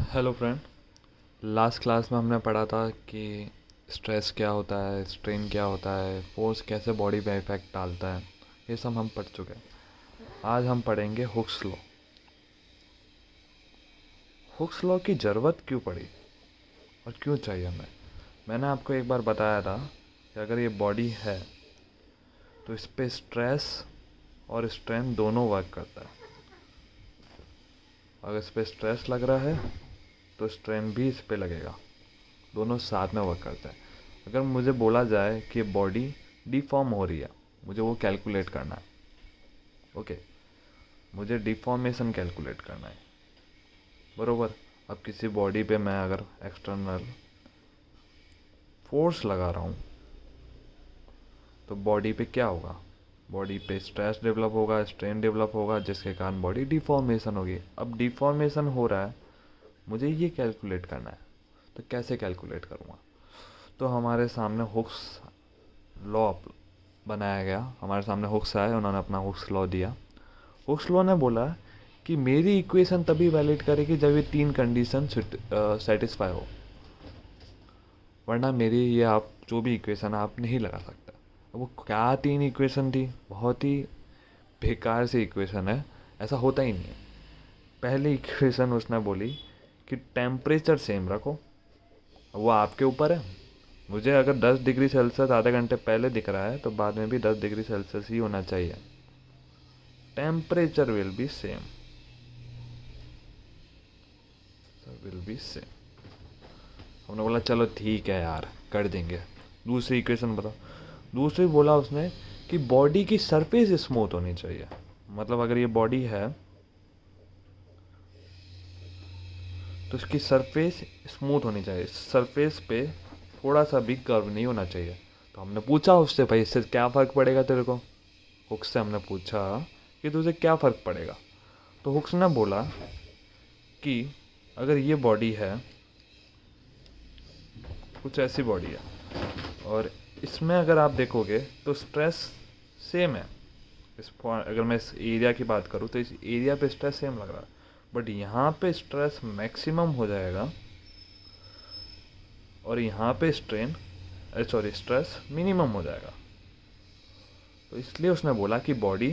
Hello friend. Last class में हमने पढ़ा था कि स्ट्रेस क्या होता है, स्ट्रेन क्या होता है, फोर्स कैसे बॉडी पे इफेक्ट डालता है। ये सब हम पढ़ चुके हैं। आज हम पढ़ेंगे हुक्स लॉ। हुक्स लॉ की ज़रूरत क्यों पड़ी और क्यों चाहिए हमें। मैंने आपको एक बार बताया था कि अगर ये बॉडी है तो इस पे स्ट्रेस और स्ट्रेन दोनों वर्क करता है। अगर इस पे स्ट्रेस लग रहा है तो स्ट्रेन भी इस पे लगेगा, दोनों साथ में वर्क करता है। अगर मुझे बोला जाए कि बॉडी डिफॉर्म हो रही है, मुझे वो कैलकुलेट करना है। ओके, मुझे डिफॉर्मेशन कैलकुलेट करना है, बरोबर। अब किसी बॉडी पे मैं अगर एक्सटर्नल फोर्स लगा रहा हूँ तो बॉडी पे क्या होगा, बॉडी पे स्ट्रेस डेवलप होगा, स्ट्रेन डेवलप होगा, जिसके कारण बॉडी डिफॉर्मेशन होगी। अब डिफॉर्मेशन हो रहा है, मुझे ये कैलकुलेट करना है। तो कैसे कैलकुलेट करूँगा? तो हमारे सामने हुक्स लॉ बनाया गया। हमारे सामने हुक्स आए, उन्होंने अपना हुक्स लॉ दिया। हुक्स लॉ ने बोला कि मेरी इक्वेशन तभी वैलिड करेगी जब ये तीन कंडीशन सेटिस्फाई हो, वरना मेरी ये आप जो भी इक्वेशन आप नहीं लगा सकते। अब वो क्या तीन इक्वेशन थी? बहुत ही बेकार सी इक्वेशन है, ऐसा होता ही नहीं है। पहली इक्वेशन उसने बोली कि टेम्परेचर सेम रखो। वो आपके ऊपर है। मुझे अगर 10 डिग्री सेल्सियस आधे घंटे पहले दिख रहा है तो बाद में भी 10 डिग्री सेल्सियस ही होना चाहिए। Temperature will be same. हमने बोला चलो ठीक है यार, कर देंगे। दूसरी इक्वेशन बताओ। दूसरी बोला उसने कि बॉडी की सरफेस स्मूथ होनी चाहिए। मतलब अगर ये बॉडी है तो इसकी सरफेस स्मूथ होनी चाहिए, सरफेस पे थोड़ा सा भी कर्व नहीं होना चाहिए। तो हमने पूछा उससे, भाई इससे क्या फ़र्क पड़ेगा तेरे को? हुक्स से हमने पूछा कि तुझे क्या फ़र्क पड़ेगा। तो हुक्स ने बोला कि अगर ये बॉडी है, कुछ ऐसी बॉडी है, और इसमें अगर आप देखोगे तो स्ट्रेस सेम है। अगर मैं इस एरिया की बात करूँ तो इस एरिया पे स्ट्रेस सेम लग रहा है, बट यहाँ पे स्ट्रेस मैक्सिमम हो जाएगा और यहाँ पे स्ट्रेस मिनिमम हो जाएगा। तो इसलिए उसने बोला कि body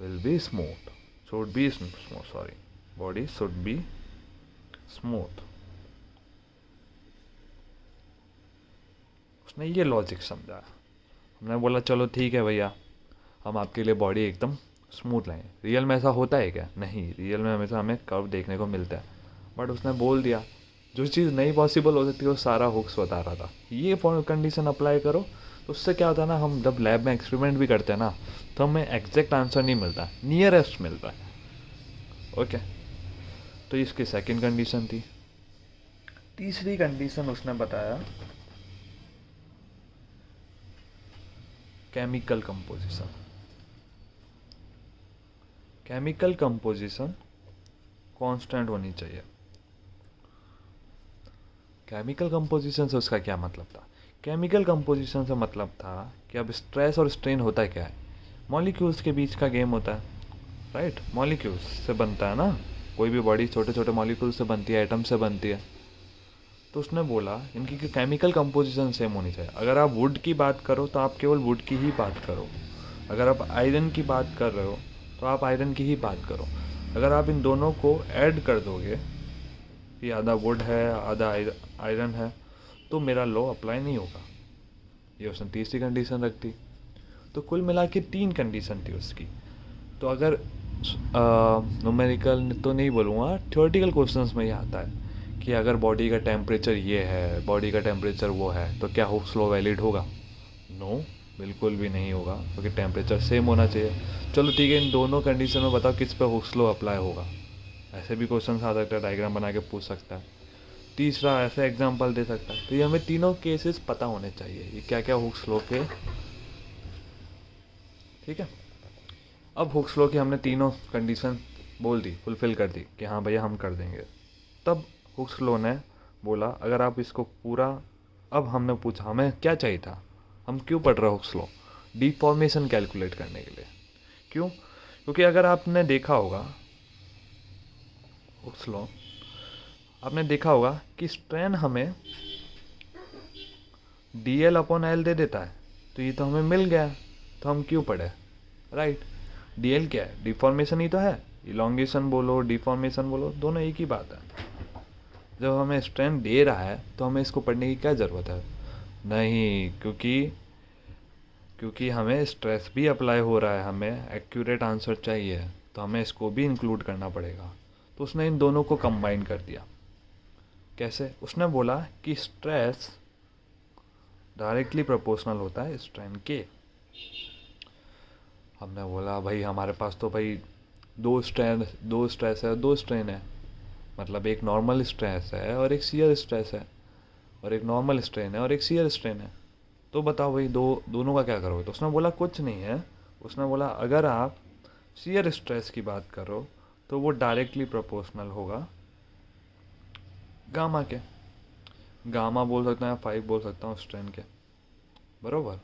will be smooth, should be smooth, sorry, body should be smooth. उसने ये लॉजिक समझा। हमने बोला चलो ठीक है भैया, हम आपके लिए बॉडी एकदम स्मूथ लाएंगे। रियल में ऐसा होता है क्या? नहीं, रियल में हमेशा हमें कर्व देखने को मिलता है। बट उसने बोल दिया, जो चीज़ नहीं पॉसिबल हो सकती वो सारा हुक्स बता रहा था। ये कंडीशन अप्लाई करो तो उससे क्या होता है ना, हम जब लैब में एक्सपेरिमेंट भी करते हैं ना, तो हमें एग्जैक्ट आंसर नहीं मिलता, नियरेस्ट मिलता है। ओके, तो इसकी सेकंड कंडीशन थी। तीसरी कंडीशन उसने बताया chemical composition. Chemical composition constant होनी चाहिए। केमिकल कंपोजिशन से उसका क्या मतलब था? केमिकल कंपोजिशन से मतलब था कि अब स्ट्रेस और स्ट्रेन होता है क्या है? मॉलिक्यूल्स के बीच का गेम होता है, राइट। मॉलिक्यूल्स से बनता है ना, कोई भी बॉडी छोटे छोटे मॉलिक्यूल से बनती है, एटम से बनती है। तो उसने बोला इनकी केमिकल कंपोजिशन सेम होनी चाहिए। अगर आप वुड की बात करो तो आप केवल वुड की ही बात करो। अगर आप आयरन की बात कर रहे हो तो आप आयरन की ही बात करो। अगर आप इन दोनों को ऐड कर दोगे कि आधा वुड है आधा आयरन है, तो मेरा लॉ अप्लाई नहीं होगा। ये उसने तीसरी कंडीशन रख दी। तो कुल मिला के तीन कंडीशन थी उसकी। तो अगर न्यूमेरिकल तो नहीं बोलूँगा, थ्योरेटिकल क्वेश्चंस में ये आता है कि अगर बॉडी का टेम्परेचर ये है, बॉडी का टेम्परेचर वो है, तो क्या हुक्स लॉ वैलिड होगा? नो, बिल्कुल भी नहीं होगा, क्योंकि टेम्परेचर सेम होना चाहिए। चलो ठीक है, इन दोनों कंडीशन में बताओ किस पे हुक्स लॉ अप्लाई होगा। ऐसे भी क्वेश्चन आ सकता है, डायग्राम बना के पूछ सकता है। तीसरा ऐसा एग्जाम्पल दे सकता है। तो ये हमें तीनों केसेस पता होने चाहिए, ये क्या क्या हुक्स लॉ के। ठीक है, अब हुक्स लॉ की हमने तीनों कंडीशन बोल दी, फुलफिल कर दी कि हाँ भैया हम कर देंगे। तब हुक्स लॉ ने बोला अगर आप इसको पूरा, अब हमने पूछा हमें क्या चाहिए था, हम क्यों पढ़ रहे हुक्स लॉ? डिफॉर्मेशन कैलकुलेट करने के लिए। क्यों? क्योंकि अगर आपने देखा होगा हुक्स लॉ, आपने देखा होगा कि स्ट्रेन हमें dl/L दे देता है, तो ये तो हमें मिल गया, तो हम क्यों पढ़े, राइट। dl क्या है, डिफॉर्मेशन ही तो है, इलोंगेशन बोलो डिफॉर्मेशन बोलो दोनों एक ही बात है। जब हमें स्ट्रेन दे रहा है तो हमें इसको पढ़ने की क्या ज़रूरत है, नहीं, क्योंकि हमें स्ट्रेस भी अप्लाई हो रहा है, हमें एक्यूरेट आंसर चाहिए, तो हमें इसको भी इंक्लूड करना पड़ेगा। तो उसने इन दोनों को कंबाइन कर दिया। कैसे, उसने बोला कि स्ट्रेस डायरेक्टली प्रोपोर्शनल होता है स्ट्रेन के। हमने बोला भाई हमारे पास तो भाई दो स्ट्रेस है, दो स्ट्रेन है, मतलब एक नॉर्मल स्ट्रेस है और एक शियर स्ट्रेस है, और एक नॉर्मल स्ट्रेन है और एक शियर स्ट्रेन है, तो बताओ भाई दोनों का क्या करोगे। तो उसने बोला कुछ नहीं है, उसने बोला अगर आप शियर स्ट्रेस की बात करो तो वो डायरेक्टली प्रोपोर्शनल होगा गामा के, गामा बोल सकता हूँ, 5 बोल सकता हूँ स्ट्रेन के, बरोबर।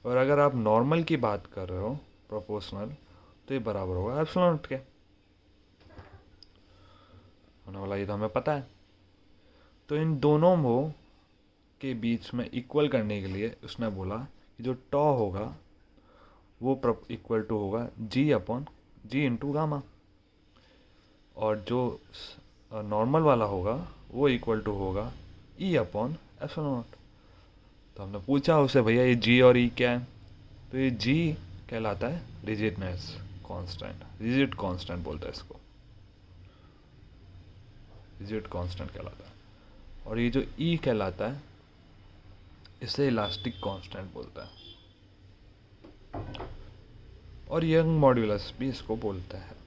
और अगर आप नॉर्मल की बात कर रहे हो प्रोपोर्शनल, तो ये बराबर होगा एप्सिलॉन नॉट के। उन्होंने बोला ये तो हमें पता है। तो इन दोनों के बीच में इक्वल करने के लिए उसने बोला कि जो टॉ होगा वो इक्वल टू होगा जी इंटू गामा, और जो नॉर्मल वाला होगा वो इक्वल टू होगा E/एप्सिलॉन नॉट। तो हमने पूछा उसे भैया ये जी और ई क्या है, तो ये जी कहलाता है रिजिडनेस कांस्टेंट, रिजिड कांस्टेंट बोलते हैं इसको, रिजिड कांस्टेंट कहलाता है। और ये जो ई कहलाता है इसे इलास्टिक कांस्टेंट बोलता है, और यंग मॉड्यूलस भी इसको बोलते हैं।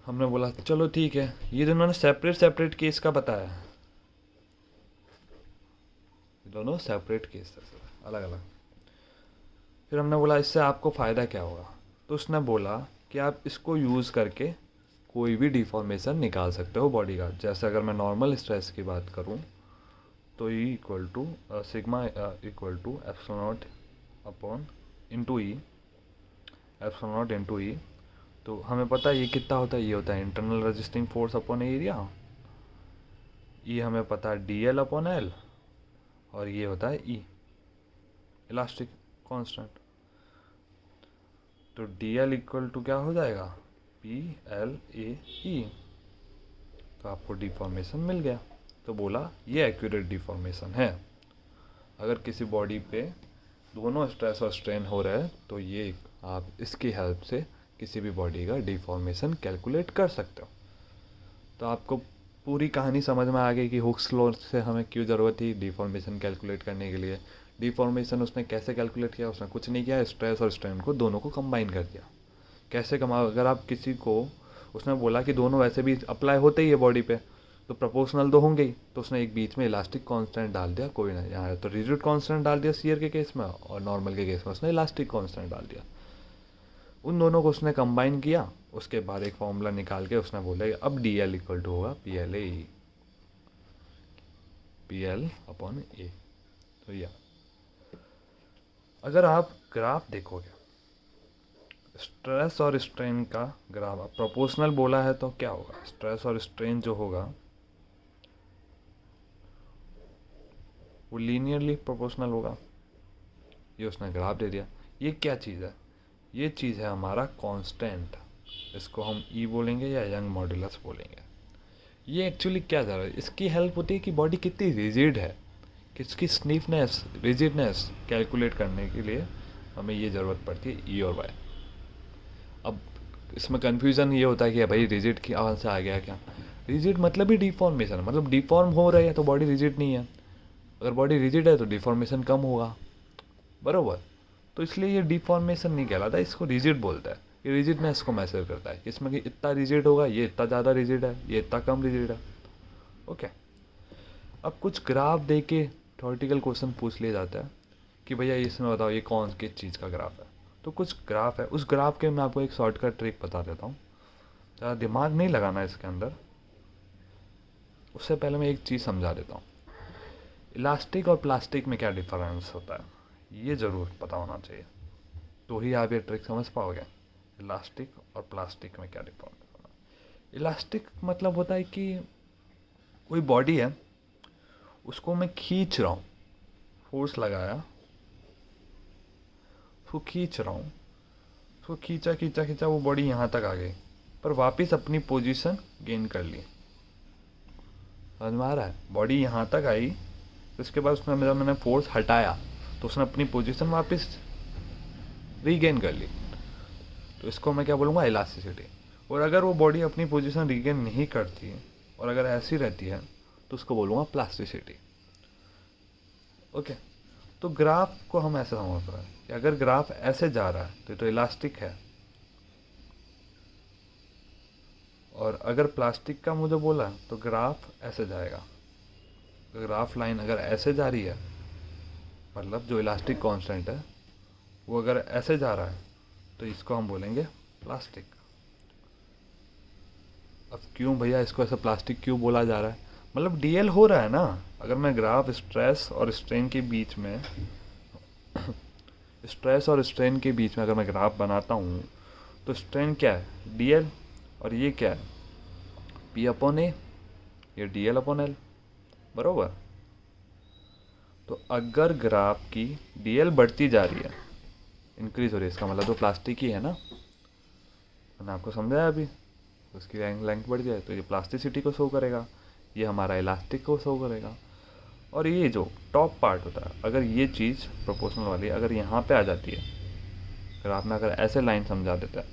हमने बोला चलो ठीक है, ये दोनों सेपरेट सेपरेट केस का बताया, दोनों सेपरेट केस है, अलग अलग। फिर हमने बोला इससे आपको फ़ायदा क्या होगा, तो उसने बोला कि आप इसको यूज़ करके कोई भी डिफॉर्मेशन निकाल सकते हो बॉडी का। जैसे अगर मैं नॉर्मल स्ट्रेस की बात करूं तो E equal to sigma equal to epsilon naught upon into E, epsilon naught into E. तो हमें पता है ये कितना होता है, ये होता है internal resisting force upon area. E हमें पता है dl/L, और ये होता है ई, इलास्टिक कांस्टेंट। तो dl इक्वल टू क्या हो जाएगा, PLAE। तो आपको डिफॉर्मेशन मिल गया। तो बोला ये एक्यूरेट डिफॉर्मेशन है। अगर किसी बॉडी पे दोनों स्ट्रेस और स्ट्रेन हो रहा है तो ये आप इसकी हेल्प से किसी भी बॉडी का डिफॉर्मेशन कैलकुलेट कर सकते हो। तो आपको पूरी कहानी समझ में आ गई कि हुक्स लॉ से हमें क्यों ज़रूरत थी डिफॉर्मेशन कैलकुलेट करने के लिए। डिफॉर्मेशन उसने कैसे कैलकुलेट किया, उसने कुछ नहीं किया, स्ट्रेस और स्ट्रेन को दोनों को कंबाइन कर दिया। कैसे कमा, अगर आप किसी को, उसने बोला कि दोनों वैसे भी अप्लाई होते ही है बॉडी पे, तो प्रोपोर्शनल तो होंगे ही, तो उसने एक बीच में इलास्टिक कांस्टेंट डाल दिया, कोई ना, यहाँ तो रिजिड कांस्टेंट डाल दिया शियर के केस में, और नॉर्मल के केस में उसने इलास्टिक कांस्टेंट डाल दिया। उन दोनों को उसने कंबाइन किया, उसके बाद एक फॉर्मूला निकाल के उसने बोला अब डी एल इक्वल टू होगा PL/A। तो यह अगर आप ग्राफ देखोगे स्ट्रेस और स्ट्रेन का ग्राफ, प्रोपोर्शनल बोला है तो क्या होगा, स्ट्रेस और स्ट्रेन जो होगा वो लीनियरली प्रोपोर्शनल होगा। ये उसने ग्राफ दे दिया। ये क्या चीज़ है, ये चीज़ है हमारा कांस्टेंट, इसको हम ई बोलेंगे या यंग मॉड्यूलस बोलेंगे। ये एक्चुअली क्या जा रहा है, इसकी हेल्प होती है कि बॉडी कितनी रिजिड है, किसकी स्नीफनेस रिजिडनेस कैलकुलेट करने के लिए हमें ये ज़रूरत पड़ती है ई और वाई। अब इसमें कन्फ्यूज़न ये होता है कि भाई रिजिड की कहाँ से आ गया, क्या रिजिड मतलब ही डिफॉर्मेशन, मतलब डिफॉर्म हो रही है तो बॉडी रिजिड नहीं है, अगर बॉडी रिजिड है तो डिफॉर्मेशन कम होगा, बरोबर। तो इसलिए ये डिफॉर्मेशन नहीं कहलाता, इसको रिजिड बोलता है। ये रिजिडनेस को मैसर करता है इसमें कि इतना रिजिड होगा, ये इतना ज़्यादा रिजिड है, ये इतना कम रिजिड है। ओके, अब कुछ ग्राफ दे के थ्योरेटिकल क्वेश्चन पूछ लिया जाता है कि भैया इसमें बताओ ये कौन किस चीज़ का ग्राफ है। तो कुछ ग्राफ है, उस ग्राफ के मैं आपको एक शॉर्टकट ट्रिक बता देता हूँ, ज़्यादा दिमाग नहीं लगाना इसके अंदर। उससे पहले मैं एक चीज़ समझा देता हूँ, इलास्टिक और प्लास्टिक में क्या डिफरेंस होता है ये ज़रूर पता होना चाहिए, तो ही आप ये ट्रिक समझ पाओगे, इलास्टिक और प्लास्टिक में क्या डिफरेंस। इलास्टिक मतलब होता है कि कोई बॉडी है, उसको मैं खींच रहा हूँ, फोर्स लगाया, उसको खींच रहा हूँ, उसको खींचा खींचा खींचा, वो बॉडी यहाँ तक आ गई, पर वापस अपनी पोजीशन गेन कर ली। समझ में आ रहा है? बॉडी यहाँ तक आई, तो उसके बाद उसमें जब मैंने फोर्स हटाया तो उसने अपनी पोजीशन वापस रीगेन कर ली। तो इसको मैं क्या बोलूँगा? इलास्टिसिटी। और अगर वो बॉडी अपनी पोजीशन रीगेन नहीं करती और अगर ऐसी रहती है तो उसको बोलूँगा प्लास्टिसिटी। ओके, तो ग्राफ को हम ऐसे समझ रहे हैं कि अगर ग्राफ ऐसे जा रहा है तो ये तो इलास्टिक है, और अगर प्लास्टिक का मुझे बोला तो ग्राफ ऐसे जाएगा। तो ग्राफ लाइन अगर ऐसे जा रही है, मतलब जो इलास्टिक कांस्टेंट है वो अगर ऐसे जा रहा है, तो इसको हम बोलेंगे प्लास्टिक। अब क्यों भैया इसको ऐसा प्लास्टिक क्यों बोला जा रहा है? मतलब डीएल हो रहा है ना। अगर मैं ग्राफ स्ट्रेस और स्ट्रेन के बीच में अगर मैं ग्राफ बनाता हूँ, तो स्ट्रेन क्या है? डीएल, और ये क्या है? पी अपॉन ए, ये डीएल अपॉन एल, बरोबर। तो अगर ग्राफ की डीएल बढ़ती जा रही है, इंक्रीज हो रही है, इसका मतलब तो प्लास्टिक ही है ना। मैंने आपको समझाया अभी, उसकी लेंथ बढ़ जाए तो ये प्लास्टिसिटी को शो करेगा, ये हमारा इलास्टिक को शो करेगा। और ये जो टॉप पार्ट होता है, अगर ये चीज़ प्रोपोर्शनल वाली अगर यहाँ पे आ जाती है, ग्राफ में अगर ऐसे लाइन समझा देता है,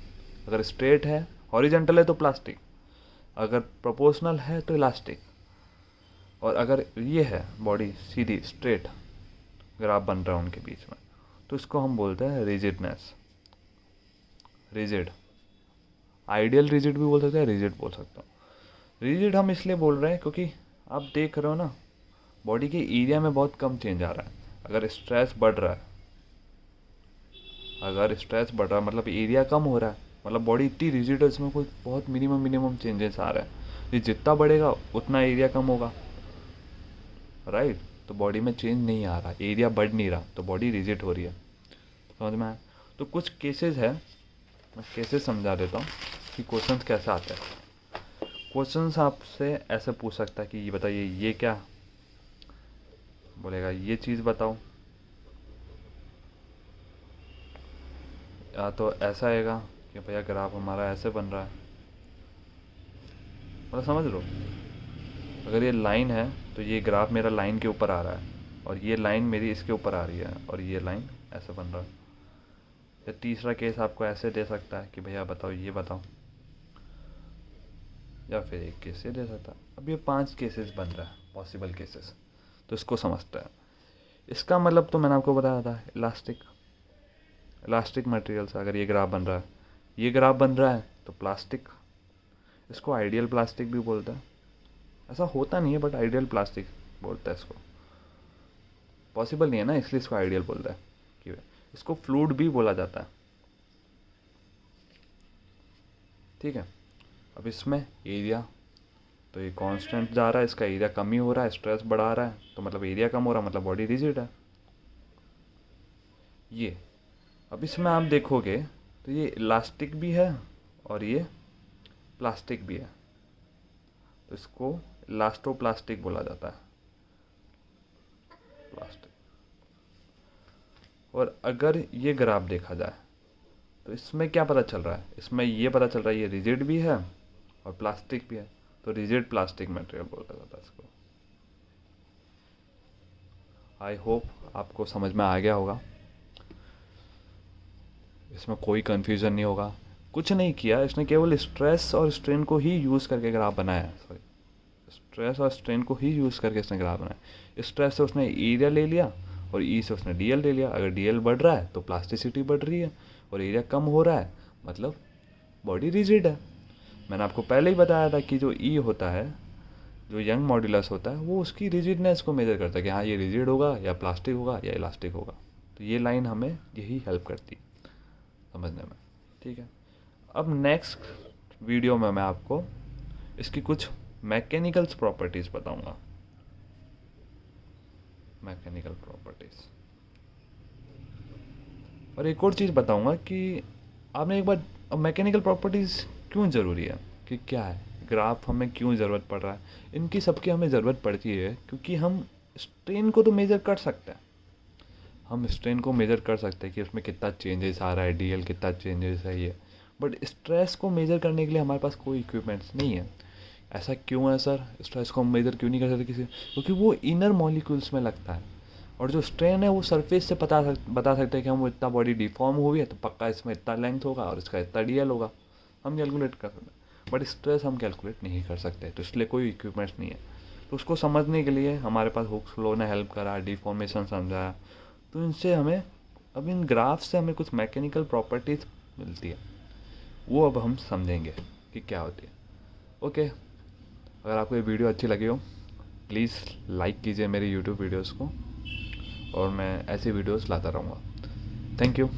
अगर स्ट्रेट है, हॉरिजेंटल है तो प्लास्टिक, अगर प्रोपोर्शनल है तो इलास्टिक, और अगर ये है बॉडी सीधी स्ट्रेट ग्राफ बन रहा है उनके बीच में, तो इसको हम बोलते हैं रिजिडनेस। रिजिड, आइडियल रिजिड भी बोल सकते हैं, रिजिड बोल सकता हूँ। रिजिड हम इसलिए बोल रहे हैं क्योंकि आप देख रहे हो ना, बॉडी के एरिया में बहुत कम चेंज आ रहा है। अगर स्ट्रेस बढ़ रहा है, मतलब एरिया कम हो रहा है, मतलब बॉडी इतनी रिजिड है, इसमें कोई बहुत मिनिमम चेंजेस आ रहा है। ये जितना बढ़ेगा उतना एरिया कम होगा, राइट। तो बॉडी में चेंज नहीं आ रहा, एरिया बढ़ नहीं रहा, तो बॉडी रिजिड हो रही है। समझ में आया? तो कुछ केसेस है, मैं केसेस समझा देता हूँ कि क्वेश्चंस कैसे आते हैं। क्वेश्चंस आपसे ऐसे पूछ सकता है कि ये बताइए, ये क्या बोलेगा, ये चीज़ बताओ, या तो ऐसा आएगा कि भैया ग्राफ हमारा ऐसे बन रहा है। मतलब समझ लो, अगर ये लाइन है तो ये ग्राफ मेरा लाइन के ऊपर आ रहा है, और ये लाइन मेरी इसके ऊपर आ रही है, और ये लाइन ऐसे बन रहा है। या तीसरा केस आपको ऐसे दे सकता है कि भैया बताओ, ये बताओ, या फिर एक केस ये दे सकता है। अब ये 5 केसेस बन रहा है, पॉसिबल केसेस, तो इसको समझता है। इसका मतलब तो मैंने आपको बताया था, इलास्टिक, इलास्टिक मटेरियल से अगर ये ग्राफ बन रहा है, ये ग्राफ बन रहा है, तो प्लास्टिक। इसको आइडियल प्लास्टिक भी बोलता है। ऐसा होता नहीं है, बट आइडियल प्लास्टिक बोलता है इसको। पॉसिबल नहीं है ना, इसलिए इसको आइडियल बोलता है। कि इसको फ्लूइड भी बोला जाता है, ठीक है। अब इसमें एरिया, तो ये कांस्टेंट जा रहा है, इसका एरिया कम ही हो रहा है, स्ट्रेस बढ़ा रहा है, तो मतलब एरिया कम हो रहा है, मतलब बॉडी रिजिड है। ये, अब इसमें आप देखोगे तो ये इलास्टिक भी है और ये प्लास्टिक भी है, तो इसको इलास्टोप्लास्टिक बोला जाता है, प्लास्टिक। और अगर ये ग्राफ देखा जाए तो इसमें क्या पता चल रहा है? इसमें ये पता चल रहा है ये रिजिड भी है और प्लास्टिक भी है, तो रिजिड प्लास्टिक मटेरियल बोला जाता है इसको। आई होप आपको समझ में आ गया होगा, इसमें कोई कंफ्यूजन नहीं होगा। कुछ नहीं किया इसने, केवल स्ट्रेस और स्ट्रेन को ही यूज़ करके ग्राफ बनाया है। सॉरी, स्ट्रेस और स्ट्रेन को ही यूज़ करके इसने ग्राफ बनाया। स्ट्रेस से उसने एरिया ले लिया और ई से उसने डीएल ले लिया। अगर डीएल बढ़ रहा है तो प्लास्टिसिटी बढ़ रही है, और एरिया कम हो रहा है मतलब बॉडी रिजिड है। मैंने आपको पहले ही बताया था कि जो ई होता है, जो यंग मॉड्यूलस होता है, वो उसकी रिजिडनेस को मेजर करता है कि हाँ ये रिजिड होगा या प्लास्टिक होगा या इलास्टिक होगा। तो ये लाइन हमें यही हेल्प करती है समझने में, ठीक है। अब नेक्स्ट वीडियो में मैं आपको इसकी कुछ मैकेनिकल्स प्रॉपर्टीज़ बताऊंगा, मैकेनिकल प्रॉपर्टीज़। और एक और चीज़ बताऊंगा कि आपने एक बार, अब मैकेनिकल प्रॉपर्टीज़ क्यों ज़रूरी है, कि क्या है, ग्राफ हमें क्यों ज़रूरत पड़ रहा है। इनकी सबकी हमें ज़रूरत पड़ती है क्योंकि हम स्ट्रेन को तो मेज़र कर सकते हैं, हम स्ट्रेन को मेज़र कर सकते हैं कि उसमें कितना चेंजेस आ रहा है, डीएल कितना चेंजेस है ये, बट स्ट्रेस को मेज़र करने के लिए हमारे पास कोई इक्विपमेंट्स नहीं है। ऐसा क्यों है सर, स्ट्रेस को हम मेज़र क्यों नहीं कर सकते किसी, क्योंकि वो इनर मॉलिक्यूल्स में लगता है, और जो स्ट्रेन है वो सरफेस से बता सकते हैं कि हम इतना बॉडी डिफॉर्म हुई है तो पक्का इसमें इतना लेंथ होगा और इसका इतना डीएल होगा, हम कैलकुलेट कर सकते हैं। बट स्ट्रेस हम कैलकुलेट नहीं कर सकते, तो इसलिए कोई इक्विपमेंट्स नहीं है। तो उसको समझने के लिए हमारे पास हुक्स लॉ ने हेल्प करा, डिफॉर्मेशन समझाया। तो इनसे हमें, अब इन ग्राफ से हमें कुछ मैकेनिकल प्रॉपर्टीज मिलती है, वो अब हम समझेंगे कि क्या होती है। ओके, अगर आपको ये वीडियो अच्छी लगी हो प्लीज़ लाइक कीजिए मेरी यूट्यूब वीडियोज़ को, और मैं ऐसी वीडियोज़ लाता रहूँगा। Thank you.